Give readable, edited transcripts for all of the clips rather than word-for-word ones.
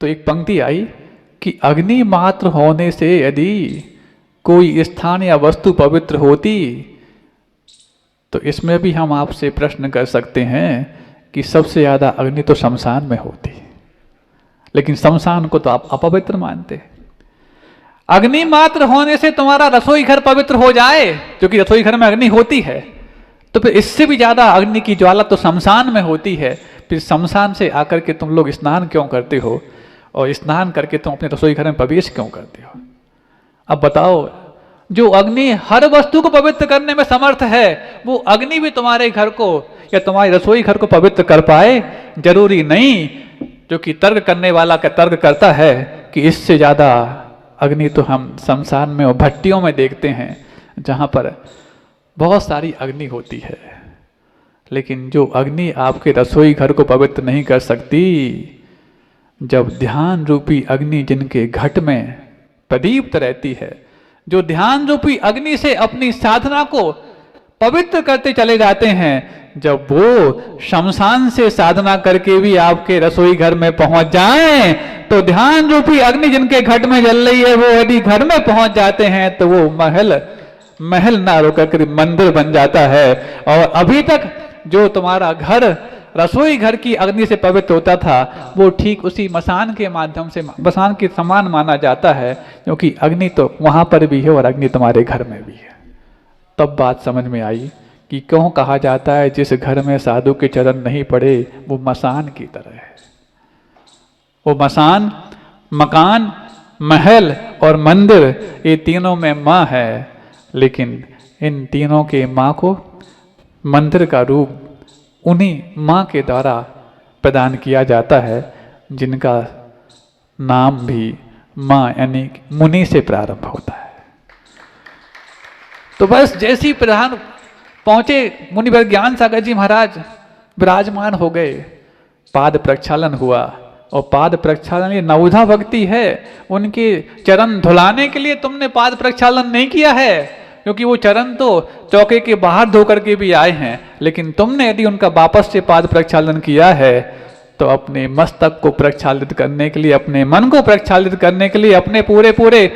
तो एक पंक्ति आई कि अग्नि मात्र होने से यदि कोई स्थान या वस्तु पवित्र होती, तो इसमें भी हम आपसे प्रश्न कर सकते हैं कि सबसे ज्यादा अग्नि तो शमशान में होती, लेकिन शमशान को तो आप अपवित्र मानते हैं। अग्नि मात्र होने से तुम्हारा रसोई घर पवित्र हो जाए, क्योंकि रसोई घर में अग्नि होती है, तो फिर इससे भी ज्यादा अग्नि की ज्वाला तो शमशान में होती है। फिर शमशान से आकर के तुम लोग स्नान क्यों करते हो, और स्नान करके तुम अपने रसोई घर में प्रवेश क्यों करते हो? अब बताओ, जो अग्नि हर वस्तु को पवित्र करने में समर्थ है, वो अग्नि भी तुम्हारे घर को या तुम्हारे रसोई घर को पवित्र कर पाए? जरूरी नहीं। जो कि तर्क करने वाला का तर्क करता है कि इससे ज्यादा अग्नि तो हम शमशान में और भट्टियों में देखते हैं, जहां पर बहुत सारी अग्नि होती है। लेकिन जो अग्नि आपके रसोई घर को पवित्र नहीं कर सकती, जब ध्यान रूपी अग्नि जिनके घट में प्रदीप्त रहती है, जो ध्यान रूपी अग्नि से अपनी साधना को पवित्र करते चले जाते हैं, जब वो शमशान से साधना करके भी आपके रसोई घर में पहुंच जाएं, तो ध्यान रूपी अग्नि जिनके घट में जल रही है, वो यदि घर में पहुंच जाते हैं तो वो महल ना रोकर मंदिर बन जाता है। और अभी तक जो तुम्हारा घर रसोई घर की अग्नि से पवित्र होता था, वो ठीक उसी मसान के माध्यम से मसान के समान माना जाता है, क्योंकि अग्नि तो वहां पर भी है और अग्नि तुम्हारे घर में भी है। तब बात समझ में आई कि क्यों कहा जाता है जिस घर में साधु के चरण नहीं पड़े वो मसान की तरह है। वो मसान, मकान, महल और मंदिर, ये तीनों में माँ है, लेकिन इन तीनों के माँ को मंदिर का रूप उन्हीं माँ के द्वारा प्रदान किया जाता है, जिनका नाम भी माँ यानी मुनि से प्रारंभ होता है। तो बस जैसी प्रधान पहुंचे मुनिवर ज्ञान सागर जी महाराज विराजमान हो गए, पाद प्रक्षालन हुआ। और पाद प्रक्षालन ये नवधा भक्ति है, उनके चरण धुलाने के लिए तुमने पाद प्रक्षालन नहीं किया है, क्योंकि वो चरण तो चौके के बाहर धो करके भी आए हैं। लेकिन तुमने यदि उनका वापस से पाद प्रक्षालन किया है, तो अपने मस्तक को प्रक्षालित करने के लिए, अपने मन को प्रक्षालित करने के लिए, अपने पूरे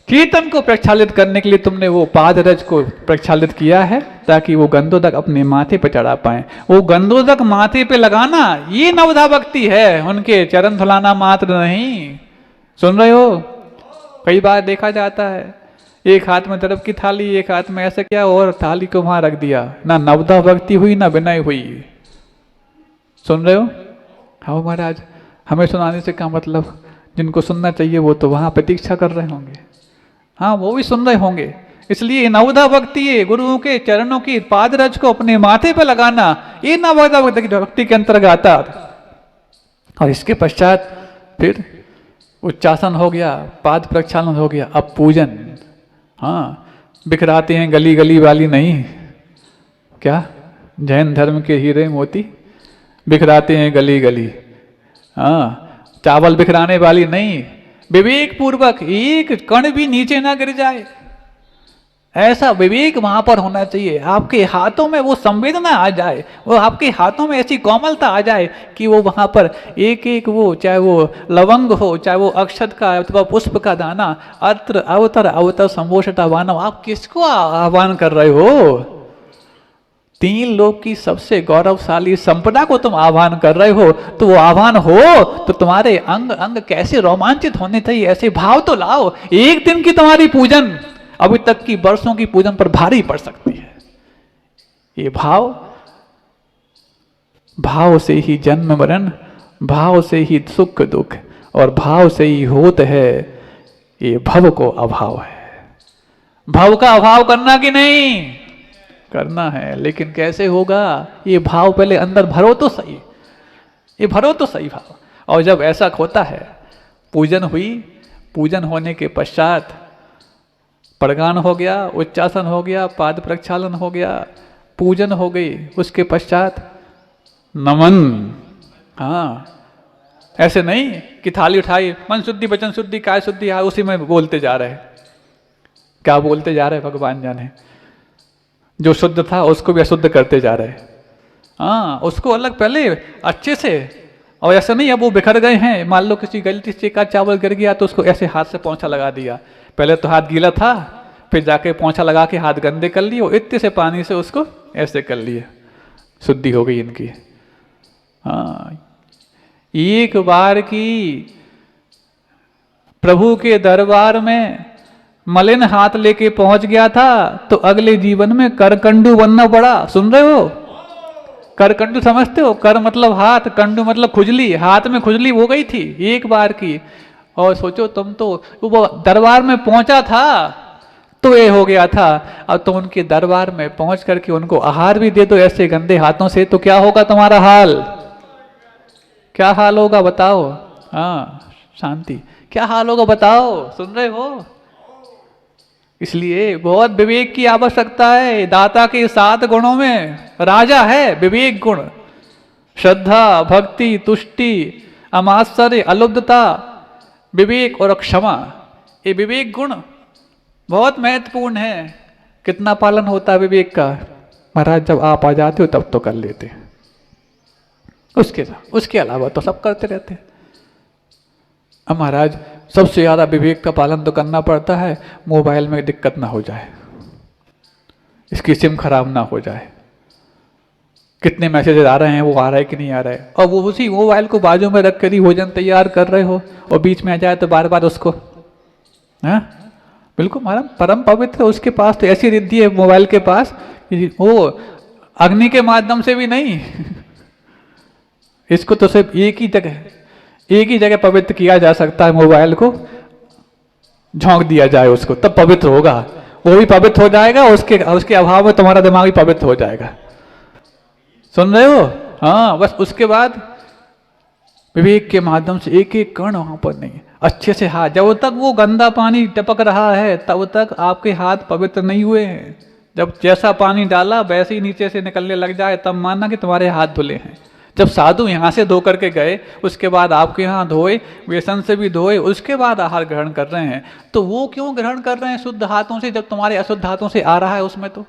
कीर्तन को प्रक्षालित करने के लिए तुमने वो पाद रज को प्रक्षालित किया है, ताकि वो गंधोदक अपने माथे पर चढ़ा पाए। वो गंधोदक माथे पे लगाना ये नवधा भक्ति है, उनके चरण धुलाना मात्र नहीं। सुन रहे हो? कई बार देखा जाता है, एक हाथ में तरफ की थाली, एक हाथ में ऐसा किया और थाली को वहां रख दिया। ना नवधा भक्ति हुई, ना विनय हुई। सुन रहे हो? हाँ महाराज, हमें सुनाने से क्या मतलब, जिनको सुनना चाहिए वो तो वहां प्रतीक्षा कर रहे होंगे। हाँ, वो भी सुन रहे होंगे। इसलिए नवधा भक्ति है, गुरुओं के चरणों की पाद रज को अपने माथे पे लगाना, ये नवधा भक्ति के अंतर्गत आता। और इसके पश्चात फिर उच्चासन हो गया, पाद प्रक्षालन हो गया, अब पूजन। हाँ, बिखराते हैं गली गली वाली नहीं, क्या जैन धर्म के हीरे मोती बिखराते हैं गली गली। हाँ, चावल बिखराने वाली नहीं, विवेक पूर्वक एक कण भी नीचे ना गिर जाए, ऐसा विवेक वहां पर होना चाहिए। आपके हाथों में वो संवेदना आ जाए, वो आपके हाथों में ऐसी कोमलता आ जाए कि वो वहां पर एक एक वो, चाहे वो लवंग हो, चाहे वो अक्षत का अथवा पुष्प का दाना, अत्र अवतर अवतर संभोषता वानव, आप किसको आह्वान कर रहे हो? तीन लोक की सबसे गौरवशाली संपदा को तुम आह्वान कर रहे हो। तो वो आह्वान हो तो तुम्हारे अंग अंग कैसे रोमांचित होने चाहिए, ऐसे भाव तो लाओ। एक दिन की तुम्हारी पूजन अभी तक की वर्षों की पूजन पर भारी पड़ सकती है। ये भाव से ही जन्म मरण, भाव से ही सुख दुख, और भाव से ही होत है ये भव को अभाव है। भव का अभाव करना कि नहीं? करना है, लेकिन कैसे होगा? ये भाव पहले अंदर भरो तो सही, ये भरो तो सही भाव। और जब ऐसा होता है, पूजन हुई, पूजन होने के पश्चात प्रगान हो गया, उच्चासन हो गया, पाद प्रक्षालन हो गया, पूजन हो गई, उसके पश्चात नमन। हाँ, ऐसे नहीं कि थाली उठाई, मन शुद्धि वचन शुद्धि काय शुद्धि, हाँ उसी में बोलते जा रहे। क्या बोलते जा रहे भगवान जाने। जो शुद्ध था उसको भी अशुद्ध करते जा रहे। हाँ, उसको अलग पहले अच्छे से और ऐसा नहीं, अब वो बिखर गए हैं, मान लो किसी गलती से का चावल गिर गया तो उसको ऐसे हाथ से पोंछा लगा दिया, पहले तो हाथ गीला था, फिर जाके पोंछा लगा के हाथ गंदे कर लिए और इतने से पानी से उसको ऐसे कर लिए, शुद्धि हो गई इनकी। हाँ, एक बार की प्रभु के दरबार में मलिन हाथ लेके पहुंच गया था तो अगले जीवन में करकंडू बनना पड़ा। सुन रहे हो? करकंडू समझते हो? कर मतलब हाथ, कंडू मतलब खुजली, हाथ में खुजली हो गई थी एक बार की। और सोचो तुम तो वो दरबार में पहुंचा था तो ये हो गया था, अब तुम उनके दरबार में पहुंच करके उनको आहार भी दे दो ऐसे गंदे हाथों से, तो क्या होगा तुम्हारा हाल? क्या हाल होगा बताओ? हाँ शांति, क्या हाल होगा बताओ? सुन रहे हो? इसलिए बहुत विवेक की आवश्यकता है। दाता के 7 गुणों में राजा है विवेक गुण, श्रद्धा, भक्ति, तुष्टि, अमाश्चर्य, अलुद्धता, विवेक और क्षमा। ये विवेक गुण बहुत महत्वपूर्ण है। कितना पालन होता है विवेक का? महाराज जब आप आ जाते हो तब तो कर लेते हैं, उसके अलावा तो सब करते रहते हैं। अब महाराज सबसे ज्यादा विवेक का पालन तो करना पड़ता है, मोबाइल में दिक्कत ना हो जाए, इसकी सिम खराब ना हो जाए, कितने मैसेजेस आ रहे हैं, वो आ रहा है कि नहीं आ रहा है, और वो उसी मोबाइल को बाजू में रख कर ही भोजन तैयार कर रहे हो और बीच में आ जाए तो बार बार उसको, हाँ बिल्कुल महाराज परम पवित्र उसके पास तो ऐसी रिद्धि है मोबाइल के पास, वो अग्नि के माध्यम से भी नहीं इसको तो सिर्फ एक ही जगह पवित्र किया जा सकता है, मोबाइल को झोंक दिया जाए उसको, तब पवित्र होगा, वो भी पवित्र हो जाएगा, उसके अभाव में तुम्हारा दिमाग भी पवित्र हो जाएगा। सुन रहे हो? हाँ, बस उसके बाद विवेक के माध्यम से एक एक कण वहां पर नहीं, अच्छे से हाथ, जब तक वो गंदा पानी टपक रहा है तब तक आपके हाथ पवित्र नहीं हुए हैं। जब जैसा पानी डाला वैसे ही नीचे से निकलने लग जाए तब मानना कि तुम्हारे हाथ धुले हैं। जब साधु यहाँ से धो करके गए, उसके बाद आपके यहाँ धोए, बेसन से भी धोए, उसके बाद आहार ग्रहण कर रहे हैं, तो वो क्यों ग्रहण कर रहे हैं शुद्ध हाथों से जब तुम्हारे अशुद्ध हाथों से आ रहा है उसमें? तो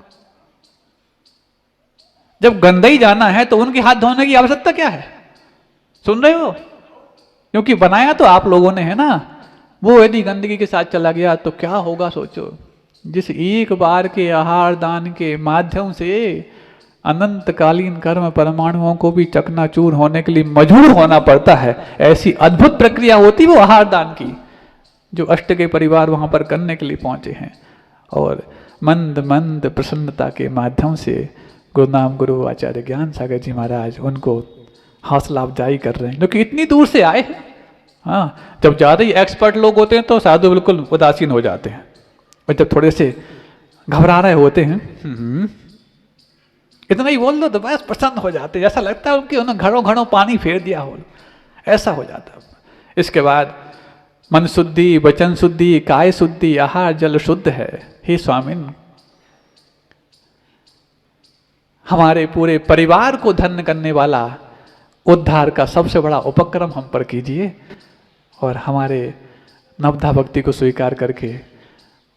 जब गंदा ही जाना है तो उनके हाथ धोने की आवश्यकता क्या है? सुन रहे हो? क्योंकि बनाया तो आप लोगों ने है ना, वो यदि गंदगी के साथ चला गया तो क्या होगा सोचो। जिस एक बार के आहार दान के माध्यम से अनंतकालीन कर्म परमाणुओं को भी चकनाचूर होने के लिए मजबूर होना पड़ता है, ऐसी अद्भुत प्रक्रिया होती वो आहार दान की, जो अष्ट के परिवार वहां पर करने के लिए पहुंचे हैं। और मंद मंद प्रसन्नता के माध्यम से गुरुनाम गुरु आचार्य ज्ञान सागर जी महाराज उनको हौसला अफजाई कर रहे हैं, क्योंकि इतनी दूर से आए हैं। हाँ, जब ज़्यादा ही एक्सपर्ट लोग होते हैं तो साधु बिल्कुल उदासीन हो जाते हैं, और जब थोड़े से घबरा रहे होते हैं इतना ही बोल दो तो बस प्रसन्न हो जाते, ऐसा लगता है उनके उन्होंने घड़ों घड़ों पानी फेर दिया हो, ऐसा हो जाता है। इसके बाद मन शुद्धि, वचन शुद्धि, काय शुद्धि, आहार जल शुद्ध है। हे स्वामिन, हमारे पूरे परिवार को धन्य करने वाला उद्धार का सबसे बड़ा उपक्रम हम पर कीजिए, और हमारे नवधा भक्ति को स्वीकार करके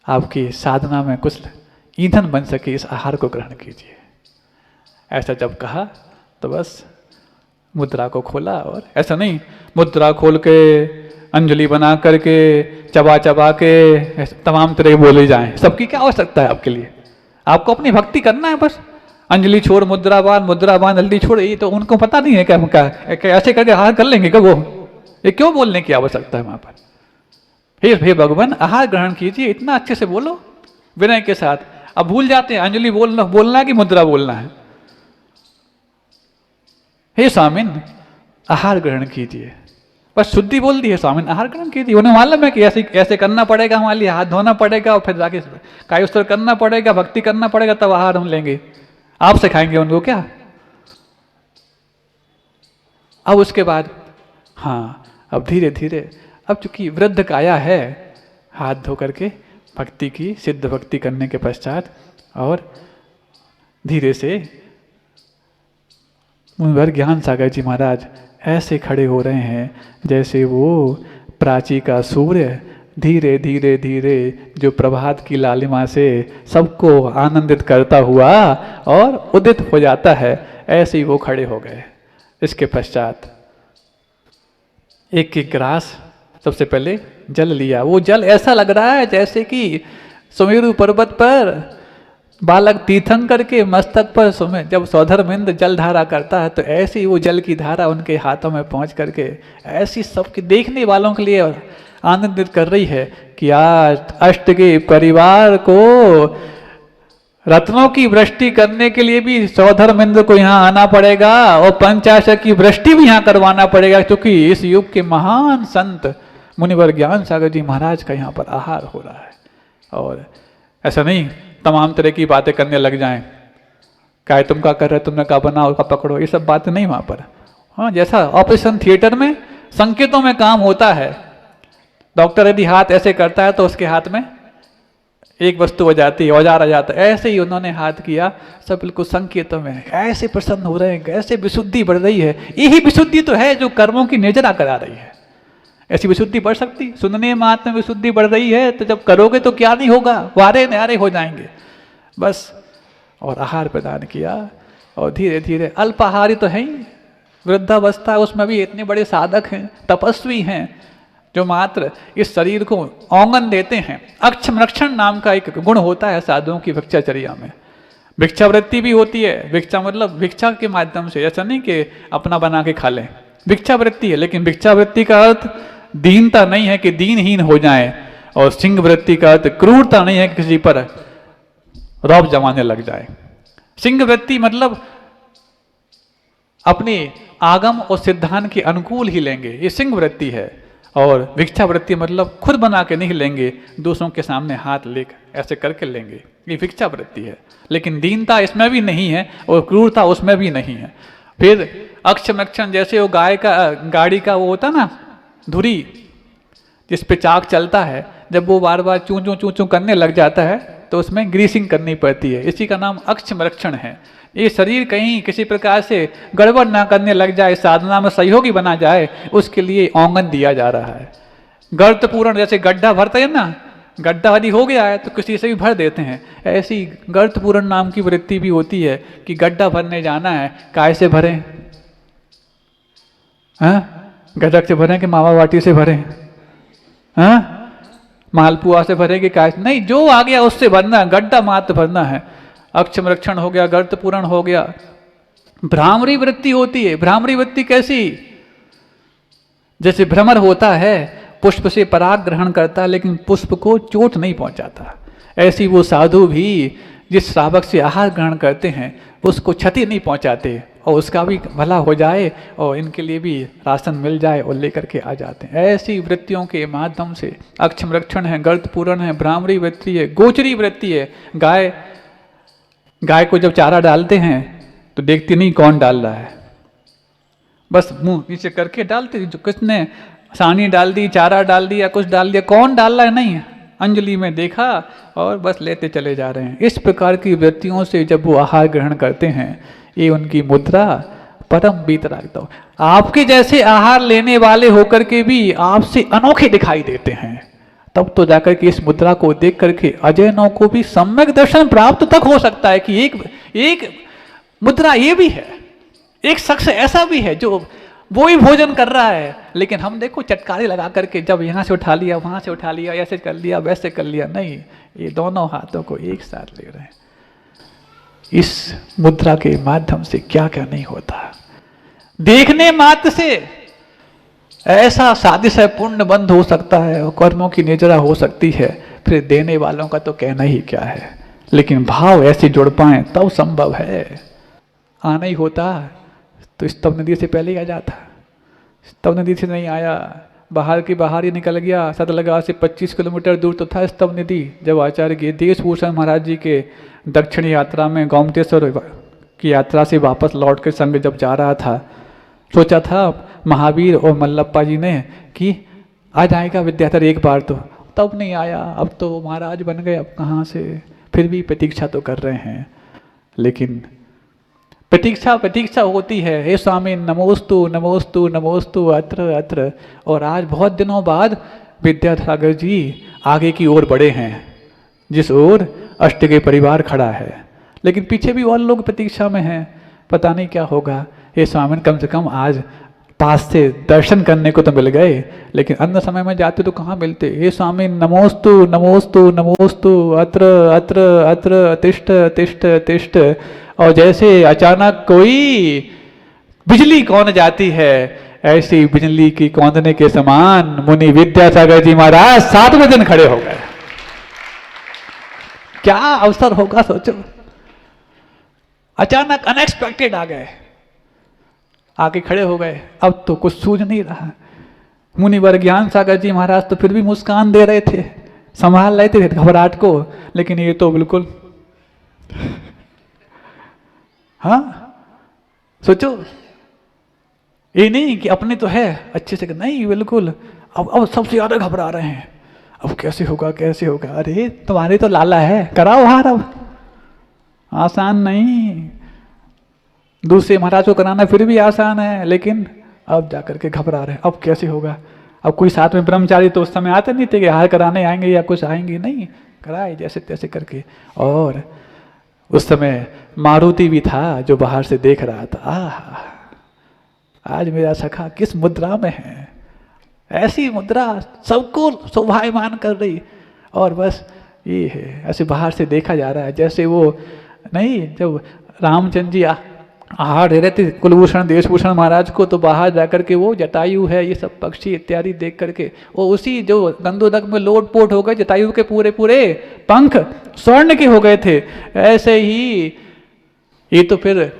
आपकी साधना में कुछ ईंधन बन सके, इस आहार को ग्रहण कीजिए। ऐसा जब कहा तो बस मुद्रा को खोला, और ऐसा नहीं मुद्रा खोल के अंजलि बना करके चबा चबा के तमाम तरह के बोले जाएं, सबकी क्या आवश्यकता है आपके लिए? आपको अपनी भक्ति करना है बस। अंजलि छोड़ मुद्रा बांध अंजलि छोड़, ये तो उनको पता नहीं है क्या हम क्या ऐसे करके आहार कर लेंगे क्या? वो ये क्यों बोलने की आवश्यकता है वहां पर? हे भगवान, आहार ग्रहण कीजिए, इतना अच्छे से बोलो विनय के साथ। अब भूल जाते हैं अंजलि बोलना है कि मुद्रा बोलना है। हे स्वामिन, आहार ग्रहण कीजिए, बस शुद्धि बोल दी है स्वामिन, आहार ग्रहण कीजिए। उन्हें मालूम है कि ऐसे करना पड़ेगा, हमारे लिए हाथ धोना पड़ेगा और फिर जाके कायोस्तर करना पड़ेगा, भक्ति करना पड़ेगा, तब आहार हम लेंगे। आप सिखाएंगे उनको क्या? अब उसके बाद हाँ, अब धीरे धीरे, अब चूंकि वृद्ध काया है, हाथ धो करके भक्ति की सिद्ध भक्ति करने के पश्चात और धीरे से मुनिवर ज्ञान सागर जी महाराज ऐसे खड़े हो रहे हैं जैसे वो प्राची का सूर्य धीरे धीरे धीरे जो प्रभात की लालिमा से सबको आनंदित करता हुआ और उदित हो जाता है, ऐसे ही वो खड़े हो गए। इसके पश्चात एक एक ग्रास सबसे पहले जल लिया। वो जल ऐसा लग रहा है जैसे कि सुमेरु पर्वत पर बालक तीर्थंकर के मस्तक पर जब सौधर्मेंद्र जल धारा करता है, तो ऐसी वो जल की धारा उनके हाथों में पहुंच करके ऐसी सबके देखने वालों के लिए आनंदित कर रही है कि आज अष्ट के परिवार को रत्नों की वृष्टि करने के लिए भी सौधर्मेंद्र को यहाँ आना पड़ेगा और पंचाशर की वृष्टि भी यहाँ करवाना पड़ेगा, क्योंकि इस युग के महान संत मुनिवर ज्ञान सागर जी महाराज का यहाँ पर आहार हो रहा है। और ऐसा नहीं तमाम तरह की बातें करने लग जाएं, क्या तुम क्या कर रहे, तुमने क्या बनाओ, क्या पकड़ो, ये सब बातें नहीं वहाँ पर। हाँ, जैसा ऑपरेशन थिएटर में संकेतों में काम होता है, डॉक्टर यदि हाथ ऐसे करता है तो उसके हाथ में एक वस्तु हो जाती है, औजार आ जाता है, ऐसे ही उन्होंने हाथ किया, सब बिल्कुल संकेतों में ऐसे प्रसन्न हो रहे हैं, ऐसे विशुद्धि बढ़ रही है। यही विशुद्धि तो है जो कर्मों की निर्जरा करा रही है। ऐसी विशुद्धि बढ़ सकती, सुनने मात्र में विशुद्धि बढ़ रही है, तो जब करोगे तो क्या नहीं होगा, वारे न्यारे हो जाएंगे बस। और आहार प्रदान किया और धीरे धीरे अल्पाहारी तो है ही, वृद्धावस्था उसमें भी इतने बड़े साधक हैं, तपस्वी हैं, जो मात्र इस शरीर को औंगन देते हैं। अक्षमरक्षण नाम का एक गुण होता है साधुओं की भिक्षाचर्या में। भिक्षावृत्ति भी होती है, भिक्षा मतलब भिक्षा के माध्यम से, ऐसा नहीं कि अपना बना के खा लें, भिक्षावृत्ति है। लेकिन भिक्षावृत्ति का अर्थ दीनता नहीं है कि दीनहीन हो जाए, और सिंह वृत्ति का अर्थ क्रूरता नहीं है कि किसी पर रौब जमाने लग जाए। सिंह वृत्ति मतलब अपने आगम और सिद्धांत के अनुकूल ही लेंगे, ये सिंह वृत्ति है। और भिक्षावृत्ति मतलब खुद बना के नहीं लेंगे, दूसरों के सामने हाथ लेकर ऐसे करके लेंगे, ये भिक्षावृत्ति है। लेकिन दीनता इसमें भी नहीं है और क्रूरता उसमें भी नहीं है। फिर अक्षमक्षण, जैसे वो गाड़ी का वो होता ना धुरी जिस पे चाक चलता है, जब वो बार बार चूं चूं चूं चूं करने लग जाता है तो उसमें ग्रीसिंग करनी पड़ती है, इसी का नाम अक्षमरक्षण है। ये शरीर कहीं किसी प्रकार से गड़बड़ ना करने लग जाए, साधना में सहयोगी बना जाए, उसके लिए औंगन दिया जा रहा है। गर्त पूर्ण, जैसे गड्ढा भरते हैं ना, गड्ढा यदि हो गया है तो किसी से भी भर देते हैं, ऐसी गर्त पूर्ण नाम की वृत्ति भी होती है कि गड्ढा भरने जाना है, काय से भरें, हाँ गडक से भरें कि मावा बाटी से भरें, हाँ मालपुआ से भरें कि काय, नहीं, जो आ गया उससे भरना है, गड्ढा मात्र भरना है। अक्षमरक्षण हो गया, गर्त पूरण हो गया। भ्रामरी वृत्ति होती है। भ्रामरी वृत्ति कैसी, जैसे भ्रमर होता है, पुष्प से पराग ग्रहण करता है लेकिन पुष्प को चोट नहीं पहुंचाता, ऐसी वो साधु भी जिस श्रावक से आहार ग्रहण करते हैं उसको क्षति नहीं पहुंचाते, और उसका भी भला हो जाए और इनके लिए भी राशन मिल जाए और लेकर के आ जाते हैं। ऐसी वृत्तियों के माध्यम से अक्षमरक्षण है, गर्त पूरण है, भ्रामरी वृत्ति है, गोचरी वृत्ति है। गाय को जब चारा डालते हैं तो देखती नहीं कौन डाल रहा है, बस मुंह नीचे करके डालते, जो किसने सानी डाल दी, चारा डाल दिया, कुछ डाल दिया, कौन डाल रहा है नहीं, अंजलि में देखा और बस लेते चले जा रहे हैं। इस प्रकार की वृत्तियों से जब वो आहार ग्रहण करते हैं, ये उनकी मुद्रा परम वीतराग। आपके जैसे आहार लेने वाले होकर के भी आपसे अनोखे दिखाई देते हैं, तब तो जाकर के इस मुद्रा को देख करके अजैनों को भी सम्यक दर्शन प्राप्त तक हो सकता है कि एक मुद्रा ये भी है, एक शख्स ऐसा भी है जो वो ही भोजन कर रहा है, लेकिन हम देखो चटकारे लगा करके जब यहाँ से उठा लिया, वहाँ से उठा लिया, ऐसे कर लिया, वैसे कर लिया, नहीं, ये दोनों हाथों को एक साथ ले रहे हैं। इस मुद्रा के माध्यम से क्या क्या नहीं होता, देखने मात्र से ऐसा साजिश है, पुण्य बंद हो सकता है और कर्मों की निर्जरा हो सकती है, फिर देने वालों का तो कहना ही क्या है। लेकिन भाव ऐसे जुड़ पाए तब संभव है। आना ही होता तो स्तव नदी से पहले ही आ जाता, स्तव नदी से नहीं आया, बाहर की बाहर ही निकल गया। सतलगा से 25 किलोमीटर दूर तो था स्तव नदी। जब आचार्य देश भूषण महाराज जी के दक्षिण यात्रा में गोमतेश्वर की यात्रा से वापस लौट के संग जब जा रहा था, सोचा था महावीर और मल्लप्पा जी ने कि आ जाएगा विद्याधर एक बार, तो तब नहीं आया। अब तो महाराज बन गए, अब कहाँ से, फिर भी प्रतीक्षा तो कर रहे हैं। लेकिन प्रतीक्षा होती है, हे स्वामी नमोस्तु नमोस्तु नमोस्तु अत्र अत्र। और आज बहुत दिनों बाद विद्यासागर जी आगे की ओर बढ़े हैं, जिस ओर अष्टगे परिवार खड़ा है, लेकिन पीछे भी और लोग प्रतीक्षा में हैं, पता नहीं क्या होगा। हे स्वामी कम से कम आज पास से दर्शन करने को तो मिल गए, लेकिन अन्य समय में जाते तो कहाँ मिलते। हे स्वामी नमोस्तु नमोस्तु नमोस्तु, अत्र अत्र अत्र तिष्ठ तिष्ठ तिष्ठ। और जैसे अचानक कोई बिजली कौन जाती है, ऐसी बिजली की कौंधने के समान मुनि विद्यासागर जी महाराज 7वें दिन खड़े हो गए। क्या अवसर होगा सोचो, अचानक अनएक्सपेक्टेड आ गए, आके खड़े हो गए। अब तो कुछ सूझ नहीं रहा। मुनिवर ज्ञान सागर जी महाराज तो फिर भी मुस्कान दे रहे थे, संभाल रहे थे घबराहट को, लेकिन ये तो बिल्कुल हाँ सोचो, ये नहीं कि अपने तो है अच्छे से, नहीं बिल्कुल। अब सबसे ज्यादा घबरा रहे हैं, अब कैसे होगा कैसे होगा। अरे तुम्हारे तो लाला है, कराओ हार। अब आसान नहीं, दूसरे महाराज को कराना फिर भी आसान है, लेकिन अब जाकर के घबरा रहे हैं, अब कैसे होगा। अब कोई साथ में ब्रह्मचारी तो उस समय आते नहीं थे कि हार कराने आएंगे या कुछ आएंगे, नहीं, कराए जैसे तैसे करके। और उस समय मारुति भी था जो बाहर से देख रहा था, आज मेरा सखा किस मुद्रा में है, ऐसी मुद्रा सबको शोभायमान कर रही, और बस ये है। ऐसे बाहर से देखा जा रहा है, जैसे वो नहीं, जब रामचंद्र जी आहार दे रहे थे कुलभूषण देशभूषण महाराज को, तो बाहर जाकर के वो जटायु है, ये सब पक्षी इत्यादि देख करके वो उसी जो गंदोदक में लोटपोट हो गए, जटायु के पूरे पूरे पंख स्वर्ण के हो गए थे। ऐसे ही ये तो फिर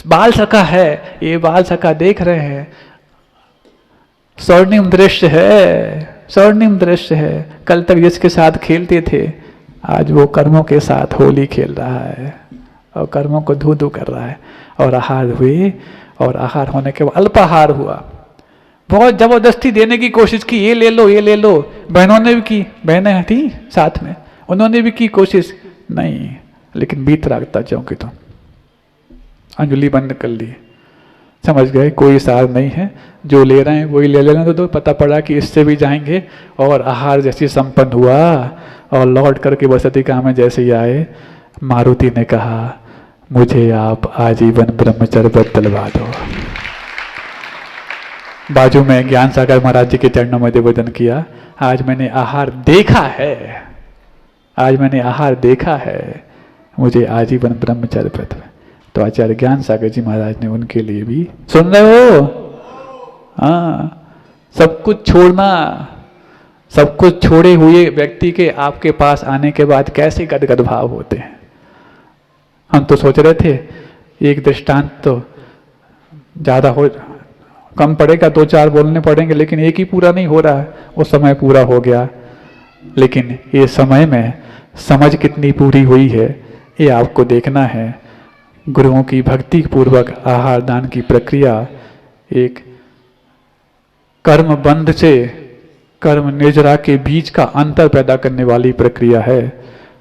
बाल सखा है, ये बाल सखा देख रहे हैं, स्वर्णिम दृश्य है, स्वर्णिम दृश्य है। कल तक जिसके साथ खेलते थे, आज वो कर्मों के साथ होली खेल रहा है और कर्मों को धू धू कर रहा है। और आहार हुए, और आहार होने के बाद अल्पाहार हुआ। बहुत जबरदस्ती देने की कोशिश की, ये ले लो ये ले लो, बहनों ने भी की, बहनें थी साथ में, उन्होंने भी की कोशिश, नहीं, लेकिन बीत रागता चौंकी तो अंजलि बंद कर ली, समझ गए कोई सार नहीं है, जो ले रहे हैं वही ले लेना। तो पता पड़ा कि इससे भी जाएंगे, और आहार जैसे संपन्न हुआ, और लौट करके बसतिका में जैसे ही आए, मारुति ने कहा मुझे आप आजीवन ब्रह्मचर्य व्रत दिलवा दो। बाजू में ज्ञान सागर महाराज जी के चरणों में निवेदन किया, आज मैंने आहार देखा है, आज मैंने आहार देखा है, मुझे आजीवन ब्रह्मचर्य व्रत। तो आचार्य ज्ञान सागर जी महाराज ने उनके लिए भी, सुन रहे हो, हाँ, सब कुछ छोड़ना, सब कुछ छोड़े हुए व्यक्ति के आपके पास आने के बाद कैसे गदगद भाव होते हैं। हम तो सोच रहे थे एक दृष्टांत तो ज़्यादा हो, कम पड़ेगा, 2-4 बोलने पड़ेंगे, लेकिन एक ही पूरा नहीं हो रहा है, वो समय पूरा हो गया। लेकिन ये समय में समझ कितनी पूरी हुई है, ये आपको देखना है। गुरुओं की भक्ति पूर्वक आहार दान की प्रक्रिया एक कर्म बंध से कर्म निर्जरा के बीच का अंतर पैदा करने वाली प्रक्रिया है।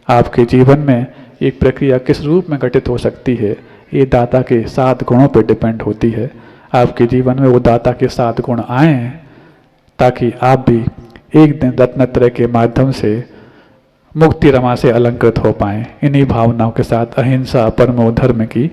आपके जीवन में एक प्रक्रिया किस रूप में घटित हो सकती है, ये दाता के 7 गुणों पर डिपेंड होती है। आपके जीवन में वो दाता के 7 गुण आए, ताकि आप भी एक दिन रत्नत्रय के माध्यम से मुक्ति रमा से अलंकृत हो पाएं। इन्हीं भावनाओं के साथ अहिंसा परमो धर्म की